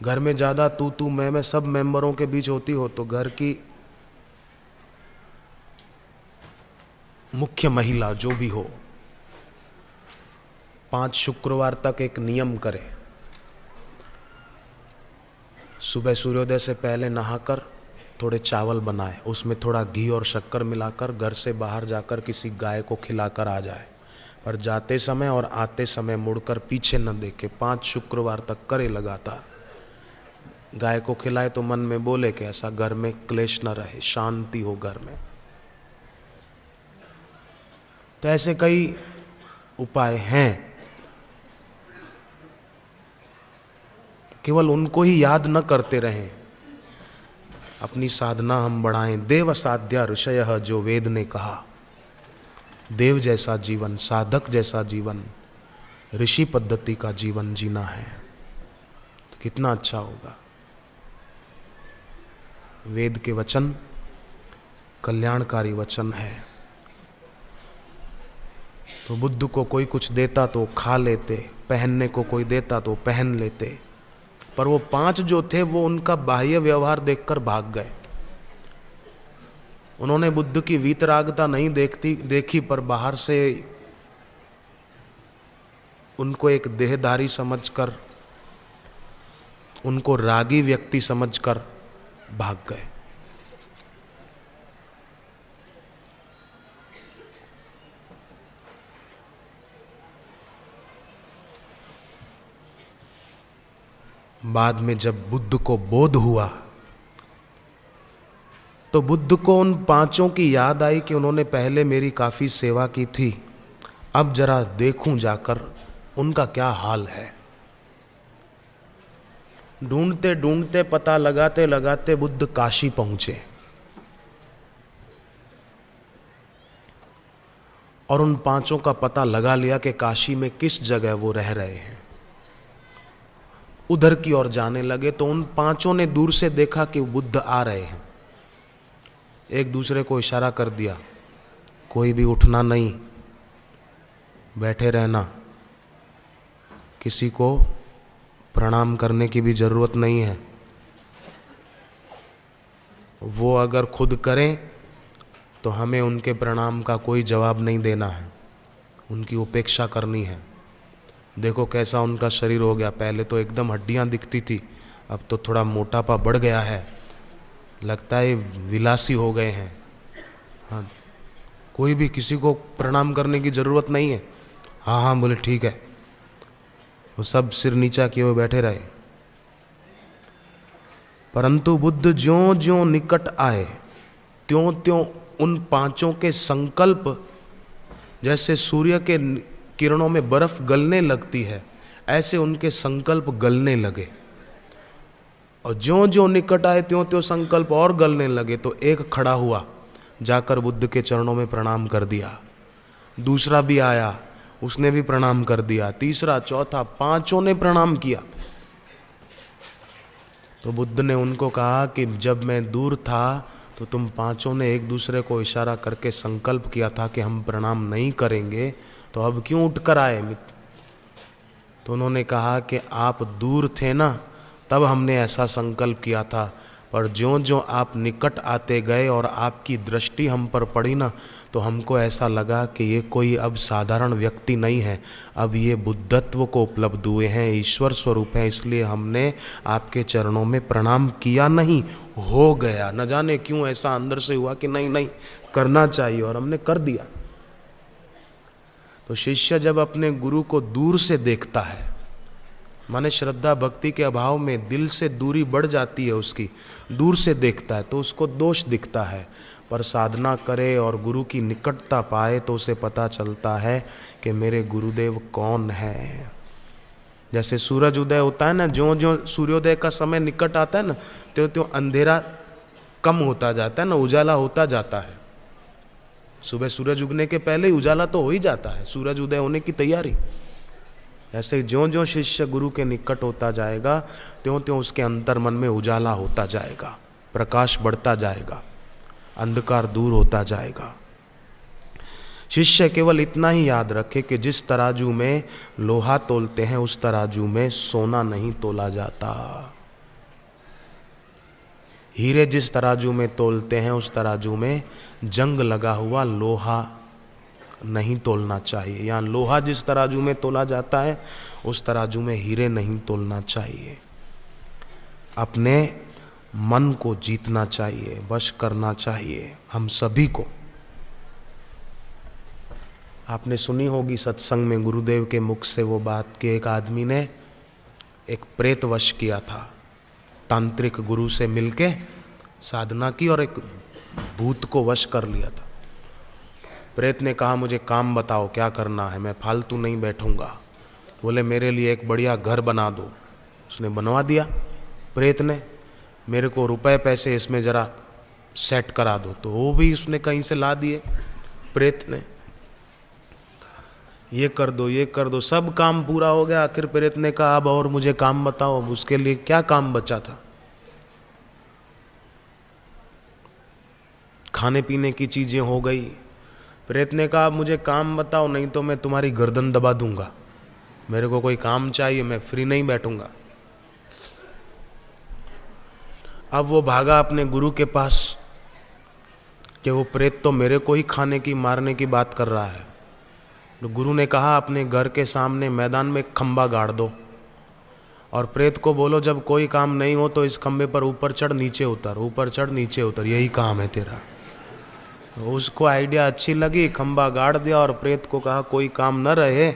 घर में ज़्यादा तू मैं सब मेंबरों के बीच होती हो तो घर की मुख्य महिला जो भी हो 5 शुक्रवार तक एक नियम करे, सुबह सूर्योदय से पहले नहाकर थोड़े चावल बनाए, उसमें थोड़ा घी और शक्कर मिलाकर घर से बाहर जाकर किसी गाय को खिलाकर आ जाए, पर जाते समय और आते समय मुड़कर पीछे न देखे। 5 शुक्रवार तक करे लगातार। गाय को खिलाए तो मन में बोले कि ऐसा घर में क्लेश न रहे, शांति हो घर में। तो ऐसे कई उपाय हैं, केवल उनको ही याद न करते रहें, अपनी साधना हम बढ़ाएं। देव साध्या ऋषयः, जो वेद ने कहा, देव जैसा जीवन, साधक जैसा जीवन, ऋषि पद्धति का जीवन जीना है, कितना अच्छा होगा। वेद के वचन कल्याणकारी वचन है। तो बुद्ध को कोई कुछ देता तो खा लेते, पहनने को कोई देता तो पहन लेते, पर वो 5 जो थे वो उनका बाह्य व्यवहार देखकर भाग गए। उन्होंने बुद्ध की वीतरागता नहीं देखी, पर बाहर से उनको एक देहधारी समझकर, उनको रागी व्यक्ति समझकर भाग गए। बाद में जब बुद्ध को बोध हुआ तो बुद्ध को उन 5 की याद आई कि उन्होंने पहले मेरी काफ़ी सेवा की थी, अब जरा देखूं जाकर उनका क्या हाल है। ढूंढते ढूंढते, पता लगाते लगाते बुद्ध काशी पहुंचे और उन 5 का पता लगा लिया कि काशी में किस जगह वो रह रहे हैं। उधर की ओर जाने लगे तो उन 5 ने दूर से देखा कि बुद्ध आ रहे हैं। एक दूसरे को इशारा कर दिया, कोई भी उठना नहीं, बैठे रहना, किसी को प्रणाम करने की भी जरूरत नहीं है। वो अगर खुद करें तो हमें उनके प्रणाम का कोई जवाब नहीं देना है, उनकी उपेक्षा करनी है। देखो कैसा उनका शरीर हो गया, पहले तो एकदम हड्डियां दिखती थी, अब तो थोड़ा मोटापा बढ़ गया है, लगता है विलासी हो गए हैं। हाँ, कोई भी किसी को प्रणाम करने की ज़रूरत नहीं है। हाँ हाँ बोले ठीक है। वो सब सिर नीचा किए हुए बैठे रहे। परंतु बुद्ध ज्यों ज्यों निकट आए त्यों त्यों उन 5 के संकल्प, जैसे सूर्य के किरणों में बर्फ गलने लगती है, ऐसे उनके संकल्प गलने लगे। और ज्यों ज्यों निकट आए त्यों त्यों संकल्प और गलने लगे। तो एक खड़ा हुआ, जाकर बुद्ध के चरणों में प्रणाम कर दिया। दूसरा भी आया, उसने भी प्रणाम कर दिया। तीसरा, चौथा, 5 ने प्रणाम किया। तो बुद्ध ने उनको कहा कि जब मैं दूर था तो तुम 5 ने एक दूसरे को इशारा करके संकल्प किया था कि हम प्रणाम नहीं करेंगे, तो अब क्यों उठकर आए? तो उन्होंने कहा कि आप दूर थे ना, तब हमने ऐसा संकल्प किया था, पर ज्यों ज्यों आप निकट आते गए और आपकी दृष्टि हम पर पड़ी ना, तो हमको ऐसा लगा कि ये कोई अब साधारण व्यक्ति नहीं है, अब ये बुद्धत्व को उपलब्ध हुए हैं, ईश्वर स्वरूप हैं, इसलिए हमने आपके चरणों में प्रणाम किया नहीं। हो गया, न जाने क्यों ऐसा अंदर से हुआ कि नहीं नहीं करना चाहिए, और हमने कर दिया। तो शिष्य जब अपने गुरु को दूर से देखता है, माने श्रद्धा भक्ति के अभाव में दिल से दूरी बढ़ जाती है उसकी, दूर से देखता है तो उसको दोष दिखता है, पर साधना करे और गुरु की निकटता पाए तो उसे पता चलता है कि मेरे गुरुदेव कौन है। जैसे सूरज उदय होता है ना, ज्यों ज्यों सूर्योदय का समय निकट आता है ना, त्यों त्यों अंधेरा कम होता जाता है ना, उजाला होता जाता है। सुबह सूरज उगने के पहले ही उजाला तो हो ही जाता है, सूरज उदय होने की तैयारी। ऐसे ज्यों ज्यों शिष्य गुरु के निकट होता जाएगा त्यों त्यों उसके अंतर मन में उजाला होता जाएगा, प्रकाश बढ़ता जाएगा, अंधकार दूर होता जाएगा। शिष्य केवल इतना ही याद रखे कि जिस तराजू में लोहा तोलते हैं उस तराजू में सोना नहीं तोला जाता। हीरे जिस तराजू में तोलते हैं उस तराजू में जंग लगा हुआ लोहा नहीं तोलना चाहिए। या लोहा जिस तराजू में तोला जाता है उस तराजू में हीरे नहीं तोलना चाहिए। अपने मन को जीतना चाहिए, वश करना चाहिए हम सभी को। आपने सुनी होगी सत्संग में गुरुदेव के मुख से वो बात कि एक आदमी ने एक प्रेत वश किया था, तांत्रिक गुरु से मिलके साधना की और एक भूत को वश कर लिया था। प्रेत ने कहा मुझे काम बताओ क्या करना है, मैं फालतू नहीं बैठूंगा। बोले मेरे लिए एक बढ़िया घर बना दो। उसने बनवा दिया प्रेत ने। मेरे को रुपए पैसे इसमें ज़रा सेट करा दो, तो वो भी उसने कहीं से ला दिए प्रेत ने। ये कर दो ये कर दो, सब काम पूरा हो गया। आखिर प्रेत ने कहा अब और मुझे काम बताओ। अब उसके लिए क्या काम बचा था? खाने पीने की चीजें हो गई। प्रेत ने कहा मुझे काम बताओ नहीं तो मैं तुम्हारी गर्दन दबा दूंगा। मेरे को कोई काम चाहिए, मैं फ्री नहीं बैठूंगा। अब वो भागा अपने गुरु के पास कि वो प्रेत तो मेरे को ही खाने की मारने की बात कर रहा है। तो गुरु ने कहा अपने घर के सामने मैदान में खंबा गाड़ दो और प्रेत को बोलो जब कोई काम नहीं हो तो इस खंबे पर ऊपर चढ़ नीचे उतर, ऊपर चढ़ नीचे उतर, यही काम है तेरा। तो उसको आइडिया अच्छी लगी, खंबा गाड़ दिया और प्रेत को कहा कोई काम न रहे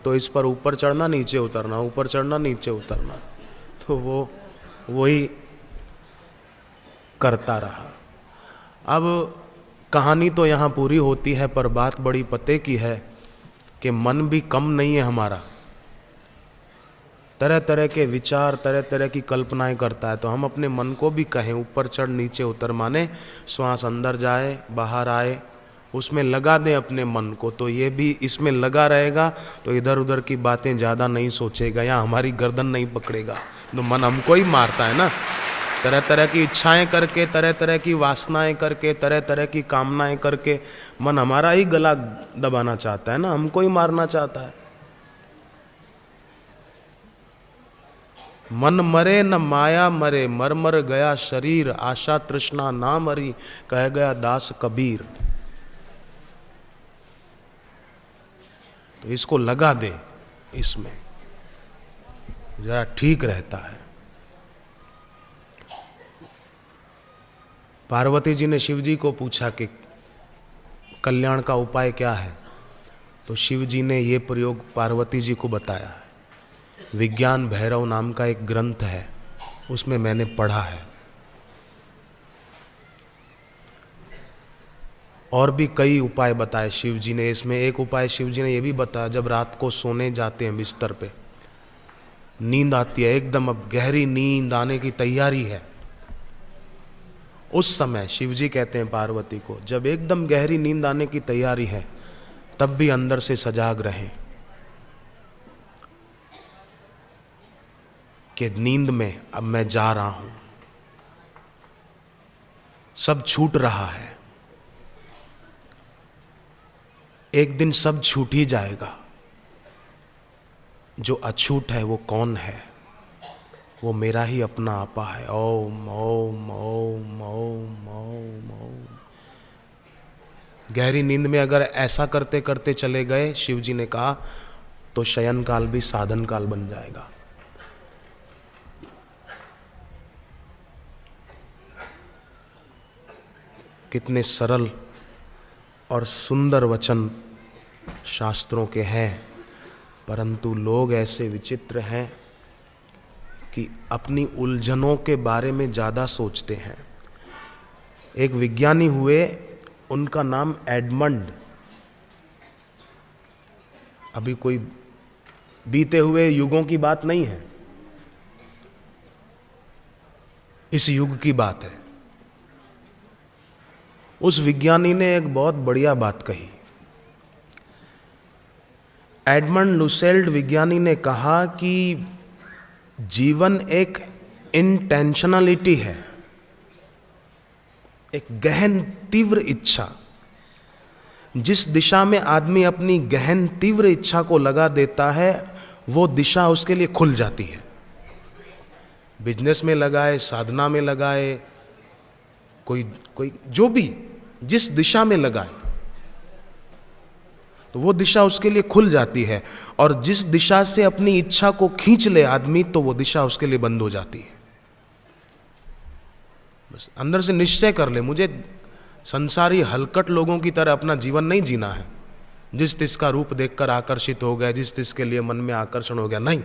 तो इस पर ऊपर चढ़ना नीचे उतरना, ऊपर चढ़ना नीचे उतरना। तो वो वही करता रहा। अब कहानी तो यहाँ पूरी होती है पर बात बड़ी पते की है कि मन भी कम नहीं है हमारा। तरह तरह के विचार, तरह तरह की कल्पनाएं करता है। तो हम अपने मन को भी कहें ऊपर चढ़ नीचे उतर, माने श्वास अंदर जाए बाहर आए, उसमें लगा दें अपने मन को। तो ये भी इसमें लगा रहेगा तो इधर उधर की बातें ज़्यादा नहीं सोचेगा या हमारी गर्दन नहीं पकड़ेगा। तो मन हमको ही मारता है ना, तरह तरह की इच्छाएं करके, तरह तरह की वासनाएं करके, तरह तरह की कामनाएं करके मन हमारा ही गला दबाना चाहता है ना, हमको ही मारना चाहता है। मन मरे न माया मरे, मर मर गया शरीर, आशा तृष्णा ना मरी, कह गया दास कबीर। तो इसको लगा दे, इसमें जरा ठीक रहता है। पार्वती जी ने शिव जी को पूछा कि कल्याण का उपाय क्या है, तो शिव जी ने ये प्रयोग पार्वती जी को बताया है। विज्ञान भैरव नाम का एक ग्रंथ है, उसमें मैंने पढ़ा है। और भी कई उपाय बताए शिव जी ने। इसमें एक उपाय शिव जी ने ये भी बताया, जब रात को सोने जाते हैं बिस्तर पे, नींद आती है एकदम, अब गहरी नींद आने की तैयारी है, उस समय शिव जी कहते हैं पार्वती को जब एकदम गहरी नींद आने की तैयारी है तब भी अंदर से सजाग रहें कि नींद में अब मैं जा रहा हूं, सब छूट रहा है, एक दिन सब छूट ही जाएगा। जो अछूट है वो कौन है? वो मेरा ही अपना आपा है। ओम ओम ओम ओम ओम ओम। गहरी नींद में अगर ऐसा करते करते चले गए, शिव जी ने कहा, तो शयन काल भी साधन काल बन जाएगा। कितने सरल और सुंदर वचन शास्त्रों के हैं, परंतु लोग ऐसे विचित्र हैं कि अपनी उलझनों के बारे में ज़्यादा सोचते हैं। एक विज्ञानी हुए, उनका नाम एडमंड, अभी कोई बीते हुए युगों की बात नहीं है, इस युग की बात है। उस विज्ञानी ने एक बहुत बढ़िया बात कही। एडमंड लुसेल्ड विज्ञानी ने कहा कि जीवन एक इंटेंशनलिटी है, एक गहन तीव्र इच्छा। जिस दिशा में आदमी अपनी गहन तीव्र इच्छा को लगा देता है वो दिशा उसके लिए खुल जाती है। बिजनेस में लगाए, साधना में लगाए, कोई जो भी जिस दिशा में लगाए तो वो दिशा उसके लिए खुल जाती है, और जिस दिशा से अपनी इच्छा को खींच ले आदमी तो वो दिशा उसके लिए बंद हो जाती है। बस अंदर से निश्चय कर ले, मुझे संसारी हलकट लोगों की तरह अपना जीवन नहीं जीना है, जिस तिसका रूप देखकर आकर्षित हो गया, जिस तिसके लिए मन में आकर्षण हो गया, नहीं।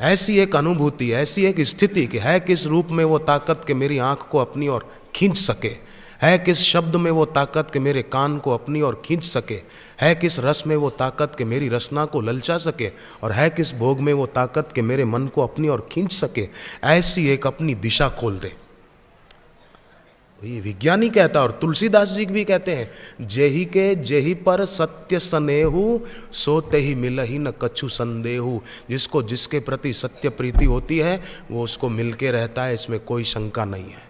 ऐसी एक अनुभूति, ऐसी एक स्थिति कि है किस रूप में वो ताकत के मेरी आंख को अपनी ओर खींच सके, है किस शब्द में वो ताकत के मेरे कान को अपनी ओर खींच सके, है किस रस में वो ताकत के मेरी रसना को ललचा सके, और है किस भोग में वो ताकत के मेरे मन को अपनी ओर खींच सके, ऐसी एक अपनी दिशा खोल दे। ये विज्ञानी कहता है और तुलसीदास जी भी कहते हैं, जेहि के जेहि पर सत्य स्नेहु सोते ही मिलहि न कछु संदेहु। जिसको जिसके प्रति सत्य प्रीति होती है वो उसको मिलके रहता है, इसमें कोई शंका नहीं है।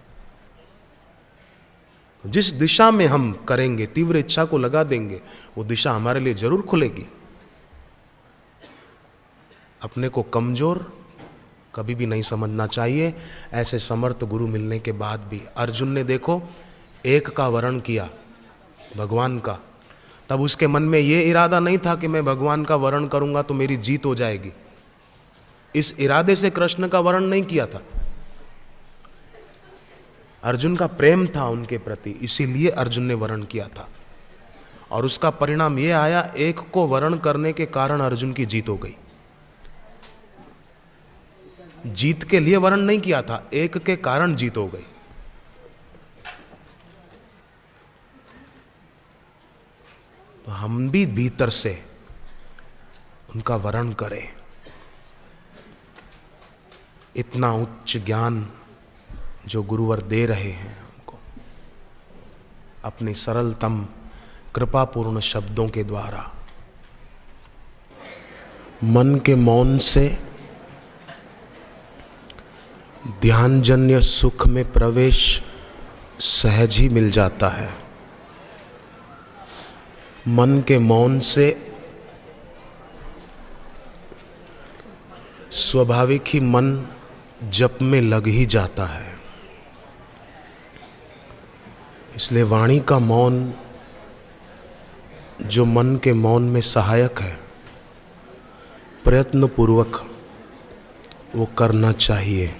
जिस दिशा में हम करेंगे, तीव्र इच्छा को लगा देंगे, वो दिशा हमारे लिए जरूर खुलेगी। अपने को कमजोर कभी भी नहीं समझना चाहिए। ऐसे समर्थ गुरु मिलने के बाद भी अर्जुन ने देखो एक का वरण किया भगवान का, तब उसके मन में ये इरादा नहीं था कि मैं भगवान का वरण करूंगा तो मेरी जीत हो जाएगी। इस इरादे से कृष्ण का वरण नहीं किया था। अर्जुन का प्रेम था उनके प्रति, इसीलिए अर्जुन ने वरण किया था, और उसका परिणाम ये आया, एक को वरण करने के कारण अर्जुन की जीत हो गई। जीत के लिए वरण नहीं किया था, एक के कारण जीत हो गई। तो हम भी भीतर से उनका वरण करें। इतना उच्च ज्ञान जो गुरुवर दे रहे हैं हमको अपने सरलतम कृपापूर्ण शब्दों के द्वारा, मन के मौन से ध्यानजन्य सुख में प्रवेश सहज ही मिल जाता है। मन के मौन से स्वाभाविक ही मन जप में लग ही जाता है। इसलिए वाणी का मौन जो मन के मौन में सहायक है, प्रयत्न पूर्वक वो करना चाहिए।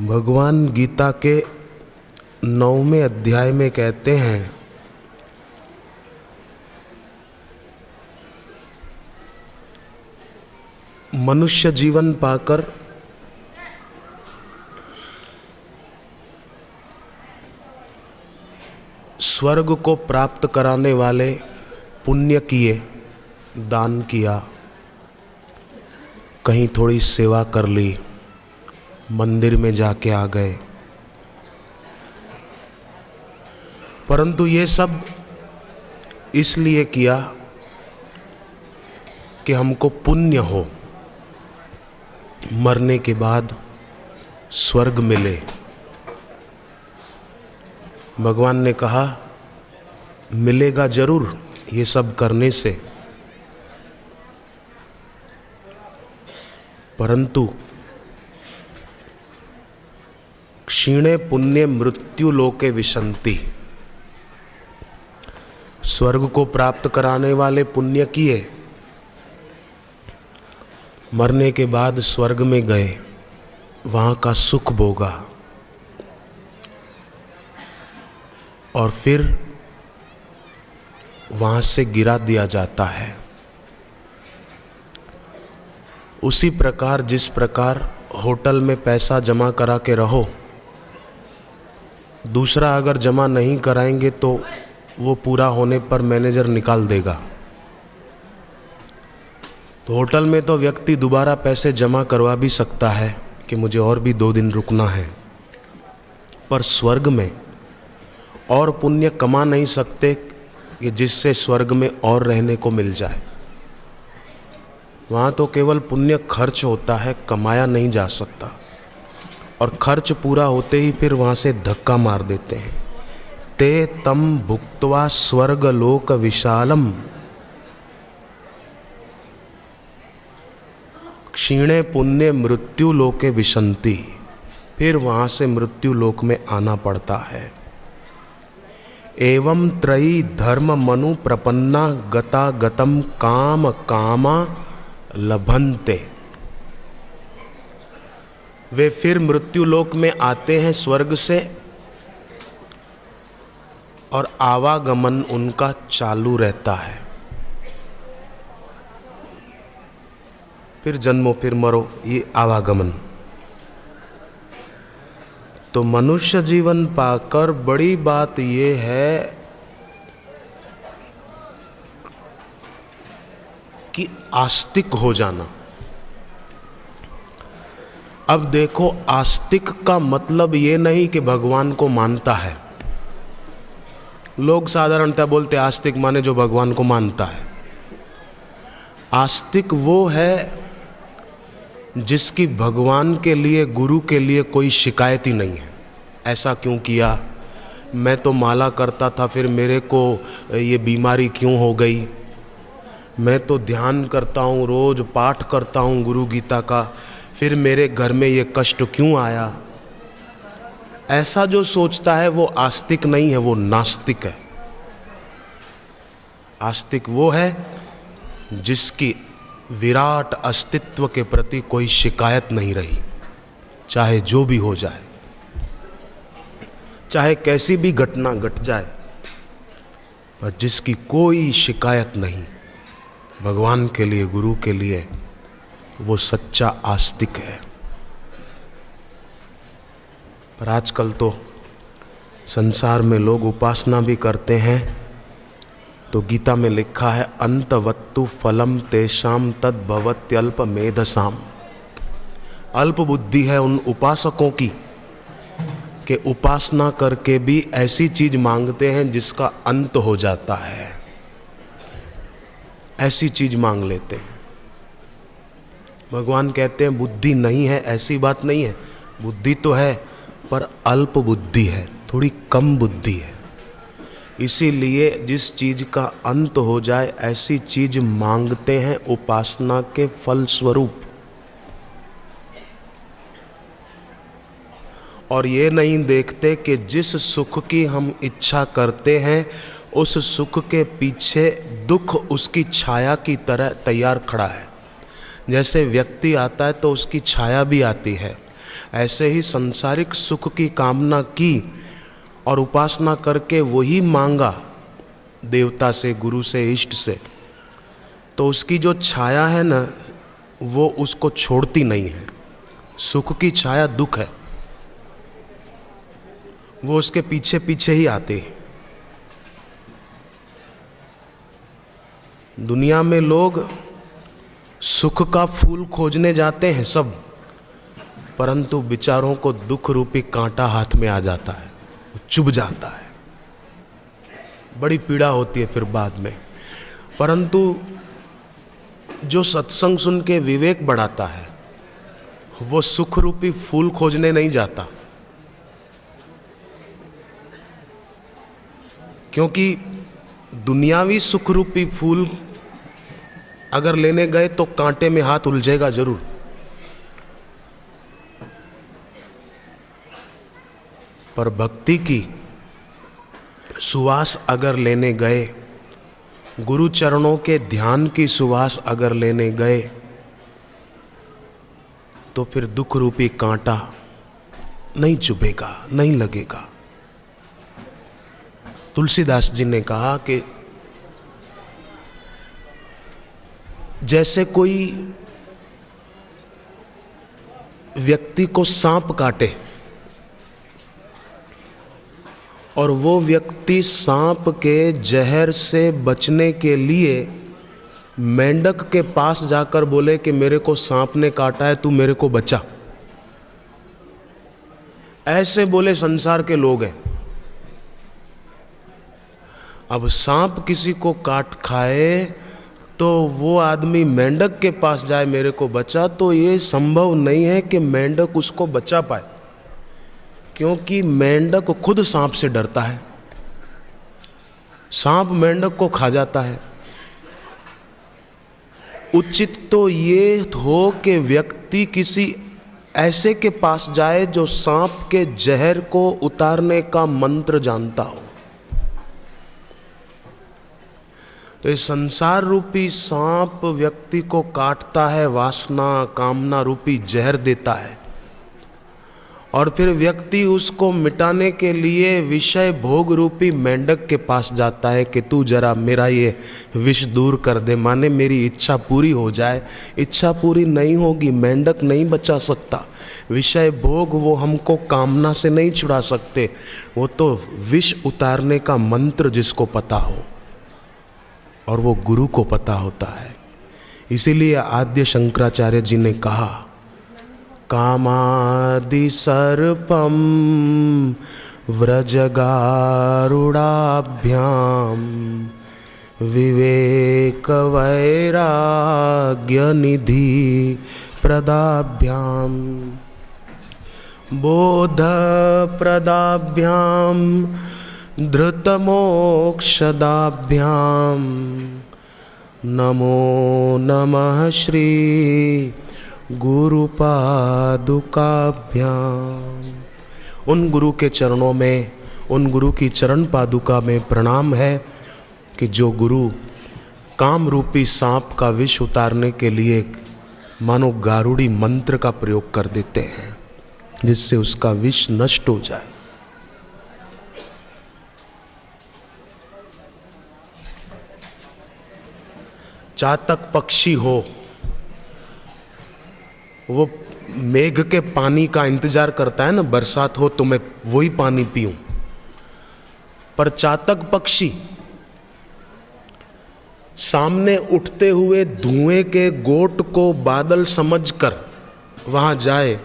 भगवान गीता के 9वें अध्याय में कहते हैं, मनुष्य जीवन पाकर स्वर्ग को प्राप्त कराने वाले पुण्य किए, दान किया, कहीं थोड़ी सेवा कर ली, मंदिर में जाके आ गए, परंतु ये सब इसलिए किया कि हमको पुण्य हो, मरने के बाद स्वर्ग मिले। भगवान ने कहा मिलेगा जरूर ये सब करने से, परंतु क्षीणे पुण्य मृत्यु लोके विशन्ति। स्वर्ग को प्राप्त कराने वाले पुण्य किए, मरने के बाद स्वर्ग में गए, वहाँ का सुख भोगा, और फिर वहाँ से गिरा दिया जाता है। उसी प्रकार जिस प्रकार होटल में पैसा जमा करा के रहो, दूसरा अगर जमा नहीं कराएंगे तो वो पूरा होने पर मैनेजर निकाल देगा। तो होटल में तो व्यक्ति दोबारा पैसे जमा करवा भी सकता है कि मुझे और भी 2 दिन रुकना है, पर स्वर्ग में और पुण्य कमा नहीं सकते कि जिससे स्वर्ग में और रहने को मिल जाए। वहाँ तो केवल पुण्य खर्च होता है, कमाया नहीं जा सकता, और खर्च पूरा होते ही फिर वहाँ से धक्का मार देते हैं। ते तम भुक्त्वा स्वर्ग लोक विशालम क्षीणे पुण्य मृत्यु लोके विशन्ति। फिर वहाँ से मृत्यु लोक में आना पड़ता है। एवं त्रयी धर्म मनु प्रपन्ना गता गतम काम कामा लभन्ते। वे फिर मृत्यु लोक में आते हैं स्वर्ग से और आवागमन उनका चालू रहता है। फिर जन्मो फिर मरो, ये आवागमन। तो मनुष्य जीवन पाकर बड़ी बात ये है कि आस्तिक हो जाना। अब देखो, आस्तिक का मतलब ये नहीं कि भगवान को मानता है। लोग साधारणतः बोलते आस्तिक माने जो भगवान को मानता है। आस्तिक वो है जिसकी भगवान के लिए, गुरु के लिए कोई शिकायत ही नहीं है। ऐसा क्यों किया, मैं तो माला करता था फिर मेरे को ये बीमारी क्यों हो गई, मैं तो ध्यान करता हूँ, रोज पाठ करता हूँ गुरु गीता का, फिर मेरे घर में ये कष्ट क्यों आया। ऐसा जो सोचता है वो आस्तिक नहीं है, वो नास्तिक है। आस्तिक वो है जिसकी विराट अस्तित्व के प्रति कोई शिकायत नहीं रही, चाहे जो भी हो जाए, चाहे कैसी भी घटना घट जाए, पर जिसकी कोई शिकायत नहीं भगवान के लिए, गुरु के लिए, वो सच्चा आस्तिक है। पर आजकल तो संसार में लोग उपासना भी करते हैं, तो गीता में लिखा है अंतवत्तु फलम तेषाम तद भवत्यल्प मेधसाम। अल्प बुद्धि है उन उपासकों की कि उपासना करके भी ऐसी चीज मांगते हैं जिसका अंत हो जाता है, ऐसी चीज मांग लेते हैं। भगवान कहते हैं बुद्धि नहीं है, ऐसी बात नहीं है, बुद्धि तो है पर अल्प बुद्धि है, थोड़ी कम बुद्धि है। इसीलिए जिस चीज का अंत हो जाए ऐसी चीज मांगते हैं उपासना के फल स्वरूप। और ये नहीं देखते कि जिस सुख की हम इच्छा करते हैं उस सुख के पीछे दुख उसकी छाया की तरह तैयार खड़ा है। जैसे व्यक्ति आता है तो उसकी छाया भी आती है, ऐसे ही सांसारिक सुख की कामना की और उपासना करके वही मांगा देवता से, गुरु से, इष्ट से, तो उसकी जो छाया है ना वो उसको छोड़ती नहीं है। सुख की छाया दुख है, वो उसके पीछे पीछे ही आती है। दुनिया में लोग सुख का फूल खोजने जाते हैं सब, परंतु बेचारों को दुख रूपी कांटा हाथ में आ जाता है, चुभ जाता है, बड़ी पीड़ा होती है फिर बाद में। परंतु जो सत्संग सुन के विवेक बढ़ाता है वो सुख रूपी फूल खोजने नहीं जाता, क्योंकि दुनियावी सुख रूपी फूल अगर लेने गए तो कांटे में हाथ उलझेगा जरूर। पर भक्ति की सुवास अगर लेने गए, गुरु चरणों के ध्यान की सुवास अगर लेने गए, तो फिर दुख रूपी कांटा नहीं चुभेगा, नहीं लगेगा। तुलसीदास जी ने कहा कि जैसे कोई व्यक्ति को सांप काटे और वो व्यक्ति सांप के जहर से बचने के लिए मेंढक के पास जाकर बोले कि मेरे को सांप ने काटा है, तू मेरे को बचा, ऐसे बोले संसार के लोग हैं। अब सांप किसी को काट खाए तो वो आदमी मेंढक के पास जाए मेरे को बचा, तो ये संभव नहीं है कि मेंढक उसको बचा पाए, क्योंकि मेंढक खुद सांप से डरता है, सांप मेंढक को खा जाता है। उचित तो ये हो कि व्यक्ति किसी ऐसे के पास जाए जो सांप के जहर को उतारने का मंत्र जानता हो। तो इस संसार रूपी सांप व्यक्ति को काटता है, वासना कामना रूपी जहर देता है, और फिर व्यक्ति उसको मिटाने के लिए विषय भोग रूपी मेंढक के पास जाता है कि तू जरा मेरा ये विष दूर कर दे, माने मेरी इच्छा पूरी हो जाए। इच्छा पूरी नहीं होगी, मेंढक नहीं बचा सकता। विषय भोग वो हमको कामना से नहीं छुड़ा सकते, वो तो विष उतारने का मंत्र जिसको पता हो, और वो गुरु को पता होता है। इसीलिए आद्य शंकराचार्य जी ने कहा, कामादि सर्पम व्रजगारुडाभ्याम विवेक वैराग्य निधि प्रदाभ्याम बोध प्रदाभ्याम धृतमोक्षदाभ्याम नमो नमः श्री गुरुपादुकाभ्याम। उन गुरु के चरणों में, उन गुरु की चरण पादुका में प्रणाम है कि जो गुरु काम रूपी सांप का विष उतारने के लिए मानो गारुड़ी मंत्र का प्रयोग कर देते हैं, जिससे उसका विष नष्ट हो जाए। चातक पक्षी हो, वो मेघ के पानी का इंतजार करता है ना, बरसात हो तो मैं वही पानी पीऊं। पर चातक पक्षी सामने उठते हुए धुएं के गोट को बादल समझकर वहां जाए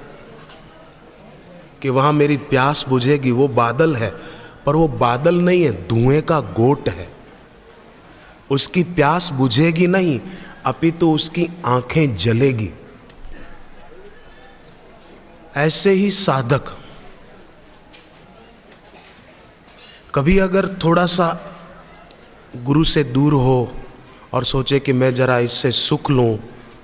कि वहां मेरी प्यास बुझेगी, वो बादल है, पर वो बादल नहीं है, धुएं का गोट है। उसकी प्यास बुझेगी नहीं, अपितु उसकी आंखें जलेगी। ऐसे ही साधक कभी अगर थोड़ा सा गुरु से दूर हो और सोचे कि मैं जरा इससे सुख लूं,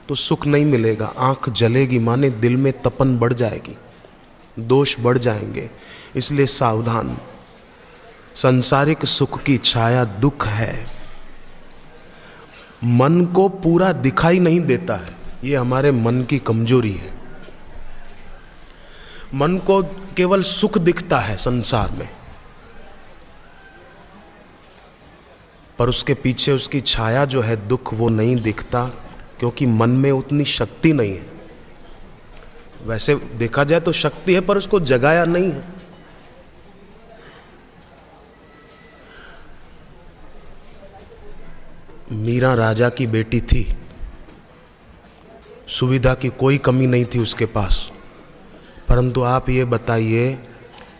तो सुख नहीं मिलेगा, आंख जलेगी, माने दिल में तपन बढ़ जाएगी, दोष बढ़ जाएंगे। इसलिए सावधान। सांसारिक सुख की छाया दुख है, मन को पूरा दिखाई नहीं देता है, ये हमारे मन की कमजोरी है। मन को केवल सुख दिखता है संसार में, पर उसके पीछे उसकी छाया जो है दुख, वो नहीं दिखता, क्योंकि मन में उतनी शक्ति नहीं है। वैसे देखा जाए तो शक्ति है, पर उसको जगाया नहीं है। मीरा राजा की बेटी थी, सुविधा की कोई कमी नहीं थी उसके पास, परंतु आप ये बताइए,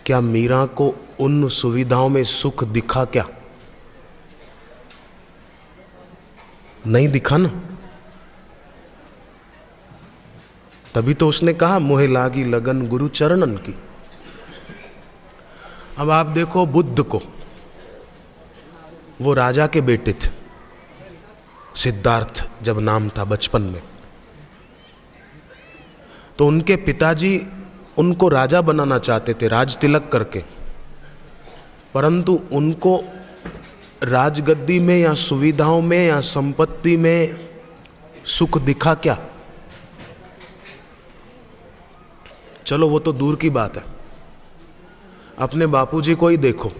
क्या मीरा को उन सुविधाओं में सुख दिखा क्या? नहीं दिखा ना। तभी तो उसने कहा मोहे लागी लगन गुरु चरणन की। अब आप देखो बुद्ध को, वो राजा के बेटे थे, सिद्धार्थ जब नाम था बचपन में, तो उनके पिताजी उनको राजा बनाना चाहते थे राज तिलक करके, परंतु उनको राजगद्दी में या सुविधाओं में या संपत्ति में सुख दिखा क्या? चलो वो तो दूर की बात है, अपने बापूजी को ही देखो,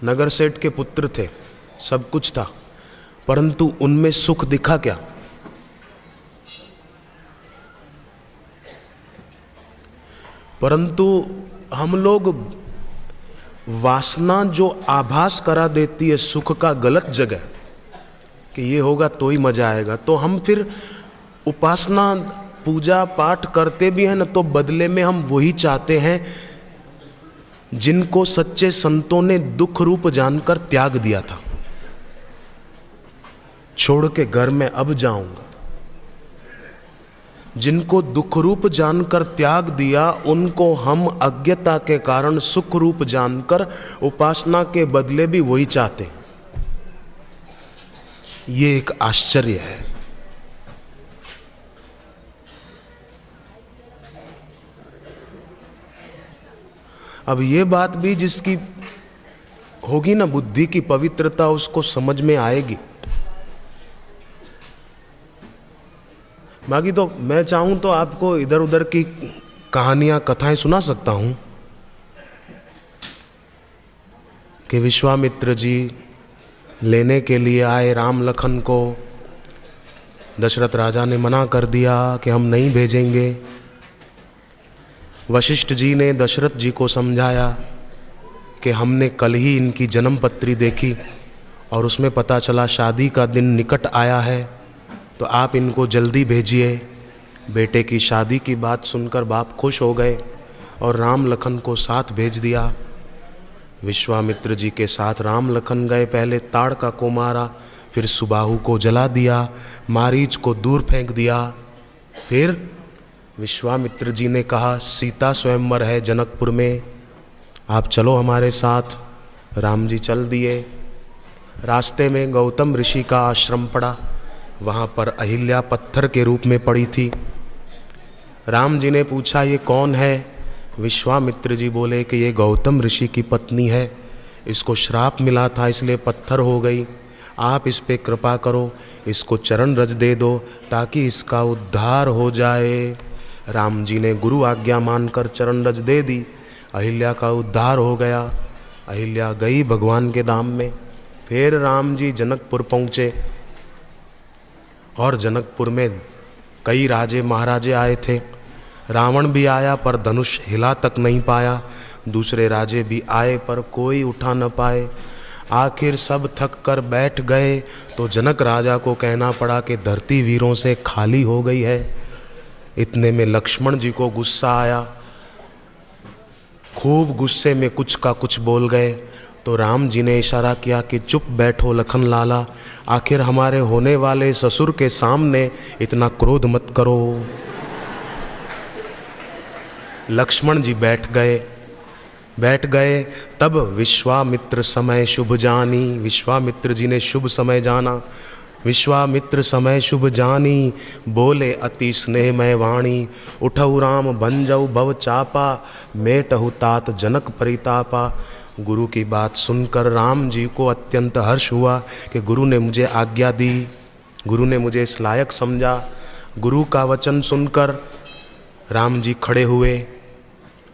नगर सेठ के पुत्र थे, सब कुछ था, परंतु उनमें सुख दिखा क्या? परंतु हम लोग वासना जो आभास करा देती है सुख का गलत जगह, कि ये होगा तो ही मजा आएगा, तो हम फिर उपासना पूजा पाठ करते भी हैं ना, तो बदले में हम वही चाहते हैं जिनको सच्चे संतों ने दुख रूप जानकर त्याग दिया था। छोड़ के घर में अब जाऊंगा, जिनको दुख रूप जानकर त्याग दिया, उनको हम अज्ञता के कारण सुख रूप जानकर उपासना के बदले भी वही चाहते। ये एक आश्चर्य है। अब ये बात भी जिसकी होगी ना बुद्धि की पवित्रता, उसको समझ में आएगी। बाकी तो मैं चाहूं तो आपको इधर उधर की कहानियां कथाएं सुना सकता हूं कि विश्वामित्र जी लेने के लिए आए राम लखन को। दशरथ राजा ने मना कर दिया कि हम नहीं भेजेंगे। वशिष्ठ जी ने दशरथ जी को समझाया कि हमने कल ही इनकी जन्म पत्री देखी और उसमें पता चला शादी का दिन निकट आया है, तो आप इनको जल्दी भेजिए। बेटे की शादी की बात सुनकर बाप खुश हो गए और राम लखन को साथ भेज दिया। विश्वामित्र जी के साथ राम लखन गए। पहले ताड़का को मारा, फिर सुबाहु को जला दिया, मारीच को दूर फेंक दिया। फिर विश्वामित्र जी ने कहा सीता स्वयंवर है जनकपुर में, आप चलो हमारे साथ। राम जी चल दिए। रास्ते में गौतम ऋषि का आश्रम पड़ा। वहाँ पर अहिल्या पत्थर के रूप में पड़ी थी। राम जी ने पूछा ये कौन है? विश्वामित्र जी बोले कि ये गौतम ऋषि की पत्नी है, इसको श्राप मिला था इसलिए पत्थर हो गई, आप इस पे कृपा करो, इसको चरण रज दे दो ताकि इसका उद्धार हो जाए। राम जी ने गुरु आज्ञा मानकर चरण रज दे दी। अहिल्या का उद्धार हो गया। अहिल्या गई भगवान के धाम में। फिर राम जी जनकपुर पहुँचे और जनकपुर में कई राजे महाराजे आए थे। रावण भी आया पर धनुष हिला तक नहीं पाया। दूसरे राजे भी आए पर कोई उठा न पाए। आखिर सब थक कर बैठ गए तो जनक राजा को कहना पड़ा कि धरती वीरों से खाली हो गई है। इतने में लक्ष्मण जी को गुस्सा आया। खूब गुस्से में कुछ का कुछ बोल गए। तो राम जी ने इशारा किया कि चुप बैठो लखन लाला, आखिर हमारे होने वाले ससुर के सामने इतना क्रोध मत करो। लक्ष्मण जी बैठ गए। तब विश्वामित्र समय शुभ जानी, विश्वामित्र जी ने शुभ समय जाना। विश्वामित्र समय शुभ जानी, बोले अति स्नेहमय वाणी। उठऊ राम भंजऊ भव चापा, मेटहु तात जनक परितापा। गुरु की बात सुनकर राम जी को अत्यंत हर्ष हुआ कि गुरु ने मुझे आज्ञा दी, गुरु ने मुझे इस लायक समझा। गुरु का वचन सुनकर राम जी खड़े हुए।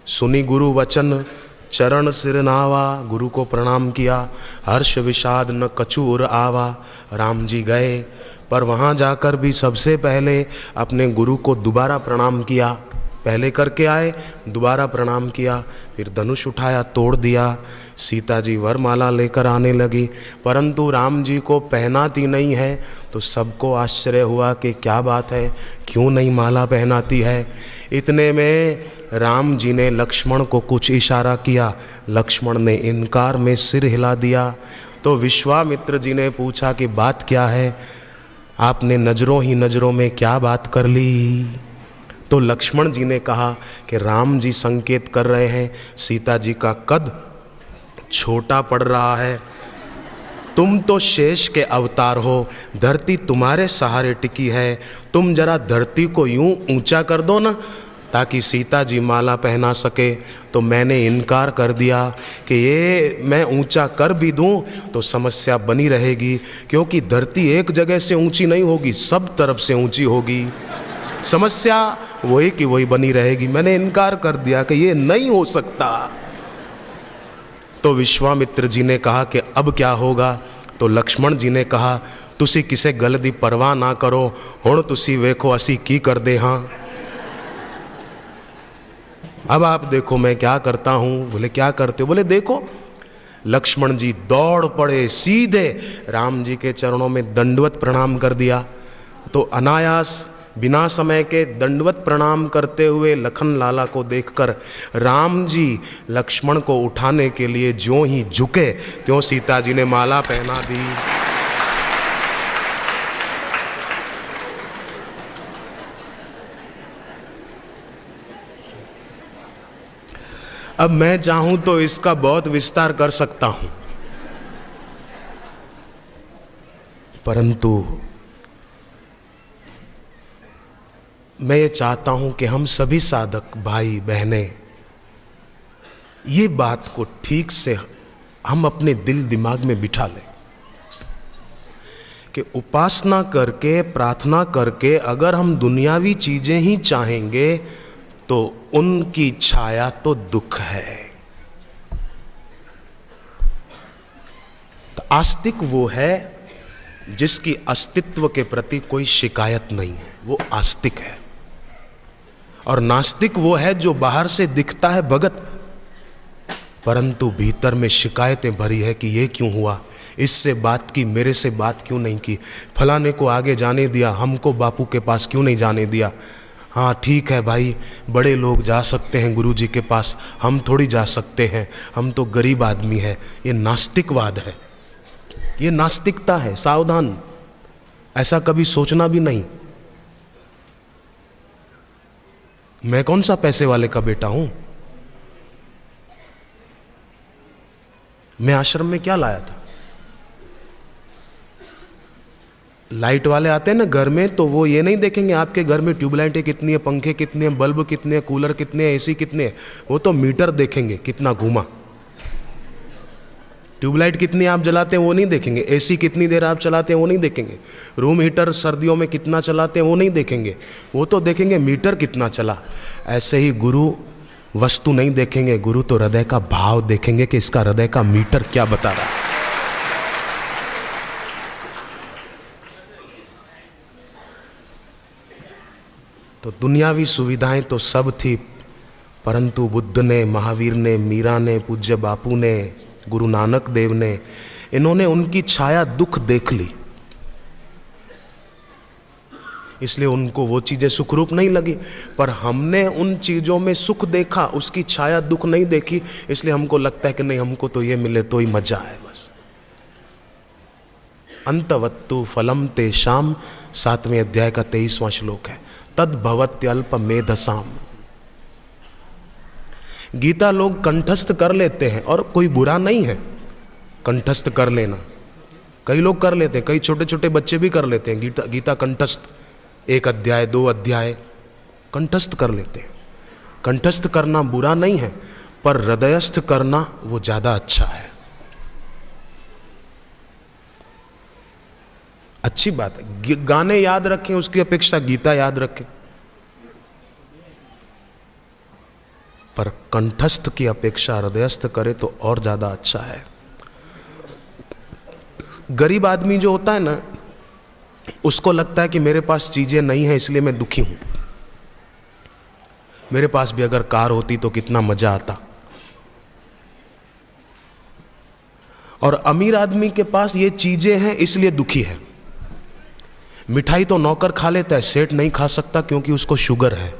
सुनी गुरु वचन चरण सिर नावा, गुरु को प्रणाम किया। हर्ष विषाद न कछु उर आवा। राम जी गए पर वहाँ जाकर भी सबसे पहले अपने गुरु को दोबारा प्रणाम किया। पहले करके आए, दोबारा प्रणाम किया। फिर धनुष उठाया, तोड़ दिया। सीता जी वरमाला लेकर आने लगी, परंतु राम जी को पहनाती नहीं है। तो सबको आश्चर्य हुआ कि क्या बात है, क्यों नहीं माला पहनाती है। इतने में राम जी ने लक्ष्मण को कुछ इशारा किया। लक्ष्मण ने इनकार में सिर हिला दिया। तो विश्वामित्र जी ने पूछा कि बात क्या है, आपने नज़रों ही नज़रों में क्या बात कर ली। तो लक्ष्मण जी ने कहा कि राम जी संकेत कर रहे हैं सीता जी का कद छोटा पड़ रहा है, तुम तो शेष के अवतार हो, धरती तुम्हारे सहारे टिकी है, तुम जरा धरती को यूं ऊंचा कर दो ना ताकि सीता जी माला पहना सके। तो मैंने इनकार कर दिया कि ये मैं ऊंचा कर भी दूं तो समस्या बनी रहेगी, क्योंकि धरती एक जगह से ऊंची नहीं होगी, सब तरफ से ऊंची होगी, समस्या वही की वही बनी रहेगी। मैंने इनकार कर दिया कि ये नहीं हो सकता। तो विश्वामित्र जी ने कहा कि अब क्या होगा। तो लक्ष्मण जी ने कहा तुसी किसे गल दी परवाह ना करो, हुण तुसी वेखो असी की कर दे। हाँ अब आप देखो मैं क्या करता हूँ। बोले क्या करते हो? बोले देखो। लक्ष्मण जी दौड़ पड़े, सीधे राम जी के चरणों में दंडवत प्रणाम कर दिया। तो अनायास बिना समय के दंडवत प्रणाम करते हुए लखन लाला को देखकर राम जी लक्ष्मण को उठाने के लिए ज्यों ही झुके त्यों सीता जी ने माला पहना दी। अब मैं चाहूं तो इसका बहुत विस्तार कर सकता हूं, परंतु मैं ये चाहता हूं कि हम सभी साधक भाई बहनें ये बात को ठीक से हम अपने दिल दिमाग में बिठा लें कि उपासना करके, प्रार्थना करके अगर हम दुनियावी चीजें ही चाहेंगे तो उनकी छाया तो दुख है। तो आस्तिक वो है जिसकी अस्तित्व के प्रति कोई शिकायत नहीं है, वो आस्तिक है। और नास्तिक वो है जो बाहर से दिखता है भगत, परंतु भीतर में शिकायतें भरी है कि ये क्यों हुआ, इससे बात की, मेरे से बात क्यों नहीं की, फलाने को आगे जाने दिया, हमको बापू के पास क्यों नहीं जाने दिया। हाँ ठीक है भाई, बड़े लोग जा सकते हैं गुरु जी के पास, हम थोड़ी जा सकते हैं, हम तो गरीब आदमी हैं। ये नास्तिकवाद है, ये नास्तिकता है। सावधान, ऐसा कभी सोचना भी नहीं। मैं कौन सा पैसे वाले का बेटा हूं? मैं आश्रम में क्या लाया था? लाइट वाले आते हैं ना घर में, तो वो ये नहीं देखेंगे आपके घर में ट्यूबलाइटें कितनी है, पंखे कितने हैं, बल्ब कितने हैं, कूलर कितने हैं, एसी कितने हैं। वो तो मीटर देखेंगे कितना घूमा। ट्यूबलाइट कितनी आप जलाते हैं वो नहीं देखेंगे, एसी कितनी देर आप चलाते हैं वो नहीं देखेंगे, रूम हीटर सर्दियों में कितना चलाते हैं वो नहीं देखेंगे, वो तो देखेंगे मीटर कितना चला। ऐसे ही गुरु वस्तु नहीं देखेंगे, गुरु तो हृदय का भाव देखेंगे कि इसका हृदय का मीटर क्या बता रहा है। तो दुनियावी सुविधाएं तो सब थी, परंतु बुद्ध ने, महावीर ने, मीरा ने, पूज्य बापू ने, गुरु नानक देव ने, इन्होंने उनकी छाया दुख देख ली, इसलिए उनको वो चीजें सुखरूप नहीं लगी। पर हमने उन चीजों में सुख देखा, उसकी छाया दुख नहीं देखी, इसलिए हमको लगता है कि नहीं, हमको तो ये मिले तो ही मजा है बस। अंतवत्तु फलम तेषाम, 7वें अध्याय का 23वां श्लोक है, तद भवत्यल्प मेधसाम। गीता लोग कंठस्थ कर लेते हैं और कोई बुरा नहीं है कंठस्थ कर लेना, कई लोग कर लेते हैं, कई छोटे छोटे बच्चे भी कर लेते हैं गीता कंठस्थ, 1 अध्याय 2 अध्याय कंठस्थ कर लेते हैं। कंठस्थ करना बुरा नहीं है, पर हृदयस्थ करना वो ज्यादा अच्छा है, अच्छी बात है। गाने याद रखें उसकी अपेक्षा गीता याद रखें, पर कंठस्थ की अपेक्षा हृदयस्थ करे तो और ज्यादा अच्छा है। गरीब आदमी जो होता है ना, उसको लगता है कि मेरे पास चीजें नहीं है इसलिए मैं दुखी हूं, मेरे पास भी अगर कार होती तो कितना मजा आता। और अमीर आदमी के पास ये चीजें हैं इसलिए दुखी है। मिठाई तो नौकर खा लेता है, सेठ नहीं खा सकता क्योंकि उसको शुगर है।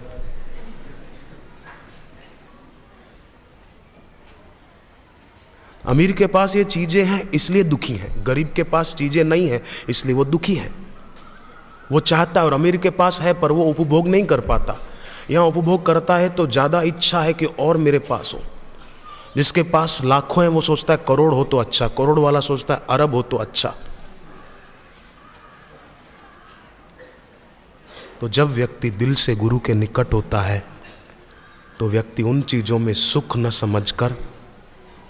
अमीर के पास ये चीजें हैं इसलिए दुखी है, गरीब के पास चीजें नहीं है इसलिए वो दुखी है। वो चाहता है और अमीर के पास है पर वो उपभोग नहीं कर पाता। यहाँ उपभोग करता है तो ज्यादा इच्छा है कि और मेरे पास हो। जिसके पास लाखों है वो सोचता है करोड़ हो तो अच्छा, करोड़ वाला सोचता है अरब हो तो अच्छा। तो जब व्यक्ति दिल से गुरु के निकट होता है तो व्यक्ति उन चीजों में सुख न समझकर,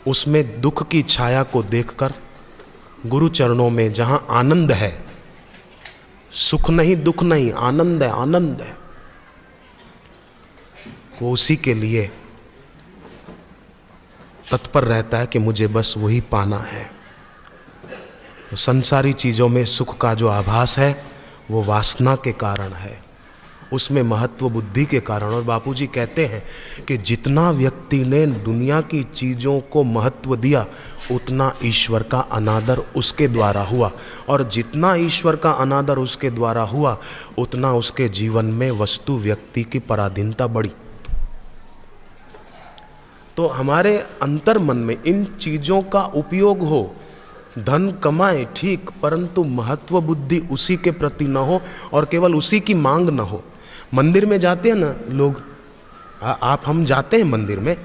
उसमें दुख की छाया को देखकर, गुरु चरणों में जहां आनंद है, सुख नहीं दुख नहीं, आनंद है, आनंद है, वो उसी के लिए तत्पर रहता है कि मुझे बस वही पाना है। तो संसारी चीजों में सुख का जो आभास है वो वासना के कारण है, उसमें महत्व बुद्धि के कारण। और बापूजी कहते हैं कि जितना व्यक्ति ने दुनिया की चीज़ों को महत्व दिया उतना ईश्वर का अनादर उसके द्वारा हुआ, और जितना ईश्वर का अनादर उसके द्वारा हुआ उतना उसके जीवन में वस्तु व्यक्ति की पराधीनता बढ़ी। तो हमारे अंतर मन में इन चीज़ों का उपयोग हो, धन कमाए ठीक, परंतु महत्व बुद्धि उसी के प्रति न हो और केवल उसी की मांग न हो। मंदिर में जाते हैं ना लोग, आप हम जाते हैं मंदिर में,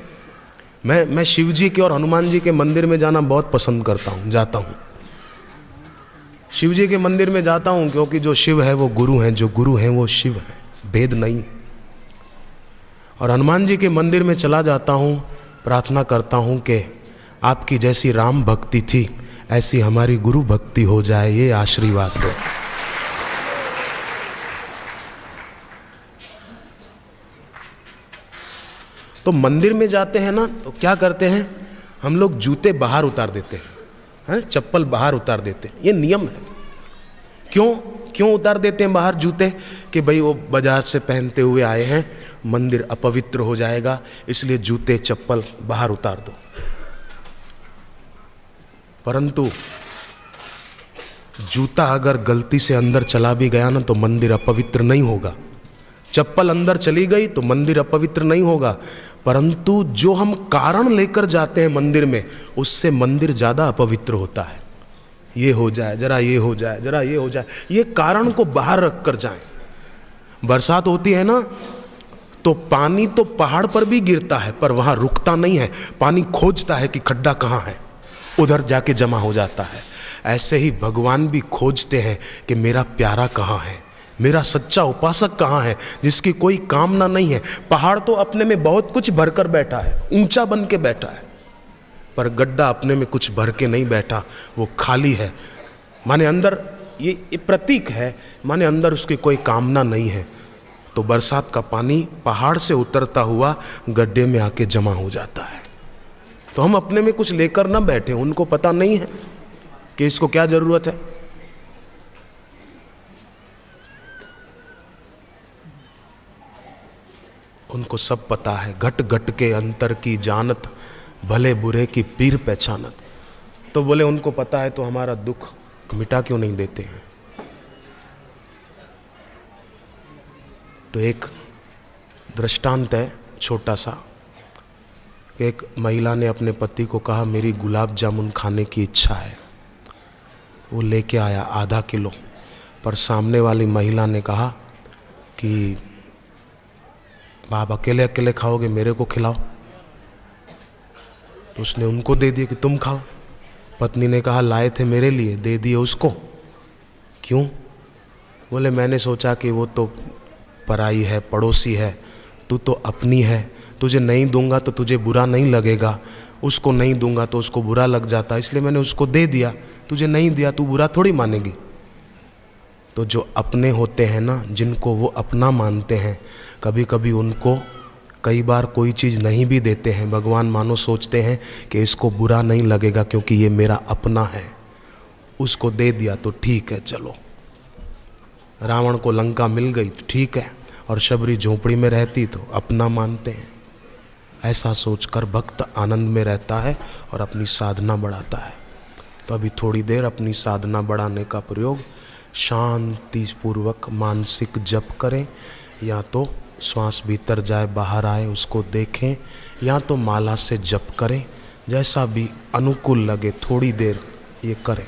मैं शिव जी के और हनुमान जी के मंदिर में जाना बहुत पसंद करता हूँ, जाता हूँ। शिव जी के मंदिर में जाता हूँ क्योंकि जो शिव है वो गुरु हैं, जो गुरु हैं वो शिव है, भेद नहीं। और हनुमान जी के मंदिर में चला जाता हूँ प्रार्थना करता हूँ कि आपकी जैसी राम भक्ति थी ऐसी हमारी गुरु भक्ति हो जाए, ये आशीर्वाद दो। तो मंदिर में जाते हैं ना तो क्या करते हैं हम लोग, जूते बाहर उतार देते हैं, चप्पल बाहर उतार देते हैं। ये नियम है। क्यों उतार देते हैं बाहर जूते? कि भाई वो बाजार से पहनते हुए आए हैं, मंदिर अपवित्र हो जाएगा, इसलिए जूते चप्पल बाहर उतार दो। परंतु जूता अगर गलती से अंदर चला भी गया ना तो मंदिर अपवित्र नहीं होगा। चप्पल अंदर चली गई तो मंदिर अपवित्र नहीं होगा, परंतु जो हम कारण लेकर जाते हैं मंदिर में, उससे मंदिर ज़्यादा अपवित्र होता है। ये हो जाए जरा, ये हो जाए जरा, ये हो जाए, ये कारण को बाहर रख कर जाएं। बरसात होती है ना तो पानी तो पहाड़ पर भी गिरता है पर वहाँ रुकता नहीं है, पानी खोजता है कि खड्डा कहाँ है, उधर जाके जमा हो जाता है। ऐसे ही भगवान भी खोजते हैं कि मेरा प्यारा कहाँ है, मेरा सच्चा उपासक कहाँ है, जिसकी कोई कामना नहीं है। पहाड़ तो अपने में बहुत कुछ भरकर बैठा है, ऊंचा बन के बैठा है, पर गड्ढा अपने में कुछ भर के नहीं बैठा, वो खाली है। माने अंदर ये प्रतीक है, माने अंदर उसकी कोई कामना नहीं है। तो बरसात का पानी पहाड़ से उतरता हुआ गड्ढे में आके जमा हो जाता है। तो हम अपने में कुछ लेकर ना बैठे, उनको पता नहीं है कि इसको क्या जरूरत है। उनको सब पता है, घट घट के अंतर की जानत, भले बुरे की पीर पहचानत। तो बोले उनको पता है तो हमारा दुख मिटा क्यों नहीं देते हैं। तो एक दृष्टांत है छोटा सा। एक महिला ने अपने पति को कहा मेरी गुलाब जामुन खाने की इच्छा है। वो लेके आया आधा किलो, पर सामने वाली महिला ने कहा कि आप अकेले अकेले खाओगे, मेरे को खिलाओ। तो उसने उनको दे दिया कि तुम खाओ। पत्नी ने कहा लाए थे मेरे लिए, दे दिए उसको। क्यों? बोले मैंने सोचा कि वो तो पराई है, पड़ोसी है, तू तो अपनी है, तुझे नहीं दूंगा तो तुझे बुरा नहीं लगेगा, उसको नहीं दूंगा तो उसको बुरा लग जाता, इसलिए मैंने उसको दे दिया। तुझे नहीं दिया तू बुरा थोड़ी मानेगी। तो जो अपने होते हैं ना, जिनको वो अपना मानते हैं, कभी कभी उनको कई बार कोई चीज़ नहीं भी देते हैं। भगवान मानो सोचते हैं कि इसको बुरा नहीं लगेगा क्योंकि ये मेरा अपना है, उसको दे दिया तो ठीक है। चलो, रावण को लंका मिल गई तो ठीक है, और शबरी झोपड़ी में रहती तो अपना मानते हैं। ऐसा सोचकर भक्त आनंद में रहता है और अपनी साधना बढ़ाता है। तो अभी थोड़ी देर अपनी साधना बढ़ाने का प्रयोग शांति पूर्वक मानसिक जप करें, या तो श्वास भीतर जाए बाहर आए उसको देखें, या तो माला से जप करें, जैसा भी अनुकूल लगे थोड़ी देर ये करें।